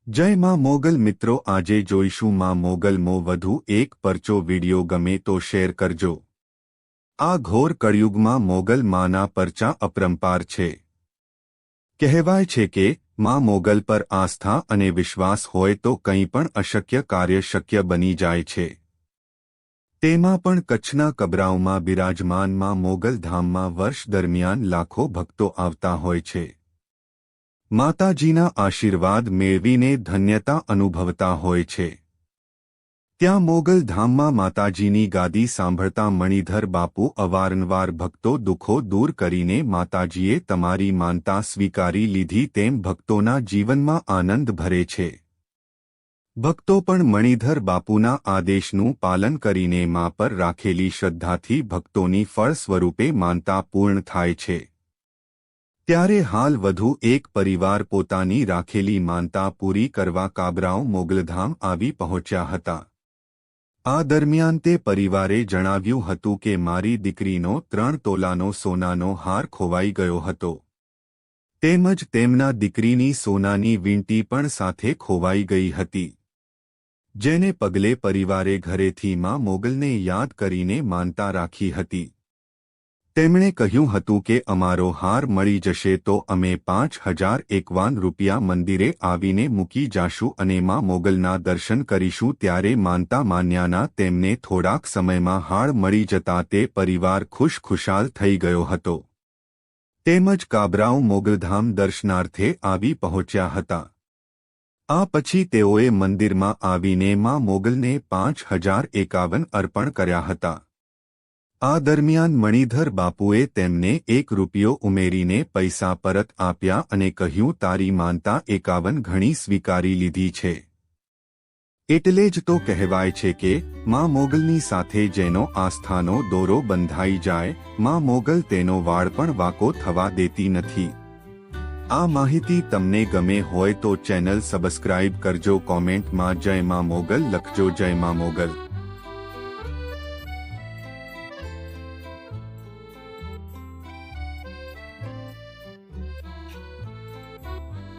જય માં મોગલ મિત્રો, આજે જોઈશું માં મોગલમાં વધુ એક પરચો. વિડિયો ગમે તો શેર કરજો. આ ઘોર કળિયુગમાં મોગલ માના પરચા અપરંપાર છે. કહેવાય છે કે માં મોગલ પર આસ્થા અને વિશ્વાસ હોય તો કંઈ પણ અશક્ય કાર્ય શક્ય બની જાય છે. તેમાં પણ કચ્છના કબરાઓમાં બિરાજમાન માં મોગલ ધામમાં વર્ષ દરમિયાન લાખો ભક્તો આવતા હોય છે. માતાજીના આશીર્વાદ મેળવીને ધન્યતા અનુભવતા હોય છે. ત્યાં મોગલ ધામમાં માતાજીની ગાદી સાંભળતા મણિધર બાપુ અવારનવાર ભક્તો દુઃખો દૂર કરીને માતાજીએ તમારી માનતા સ્વીકારી લીધી તેમ ભક્તોના જીવનમાં આનંદ ભરે છે. ભક્તો પણ મણિધર બાપુના આદેશનું પાલન કરીને મા પર રાખેલી શ્રદ્ધાથી ભક્તોની ફળ સ્વરૂપે માનતા પૂર્ણ થાય છે. ત્યારે હાલ વધુ એક પરિવાર પોતાની રાખેલી માનતા પૂરી કરવા કાબરાઓ મોગલધામ આવી પહોંચ્યા હતા. આ દરમિયાન તે પરિવારે જણાવ્યું હતું કે મારી દીકરીનો 3 તોલાનો સોનાનો હાર ખોવાઈ ગયો હતો. તેમજ તેમના દીકરીની સોનાની વીંટી પણ સાથે ખોવાઈ ગઈ હતી. જેને પગલે પરિવારે ઘરેથી માં મોગલને યાદ કરીને માનતા રાખી હતી. તેમણે કહ્યું હતું કે અમારો હાર મળી જશે તો અમે 5051 રૂપિયા મંદિરે આવીને મૂકી જાશું અને માં મોગલના દર્શન કરીશું. ત્યારે માનતા માન્યાના તેમને થોડાક સમયમાં હાર મળી જતા તે પરિવાર ખુશખુશાલ થઈ ગયો હતો. તેમજ કાબરાઓ મોગલધામ દર્શનાર્થે આવી પહોંચ્યા હતા. આ પછી તેઓએ મંદિરમાં આવીને માં મોગલને 5051 અર્પણ કર્યા હતા. આ દરમિયાન મણિધર બાપુએ તેમને 1 રૂપિયો ઉમેરીને પૈસા પરત આપ્યા અને કહ્યું, તારી માનતા 51 ઘણી સ્વીકારી લીધી છે. એટલે જ તો કહેવાય છે કે માં મોગલની સાથે જેનો આસ્થાનો દોરો બંધાઈ જાય, માં મોગલ તેનો વાળ પણ વાંકો થવા દેતી નથી. આ માહિતી તમને ગમે હોય તો ચેનલ સબસ્ક્રાઇબ કરજો. કોમેન્ટમાં જય માં મોગલ લખજો. જય માં મોગલ.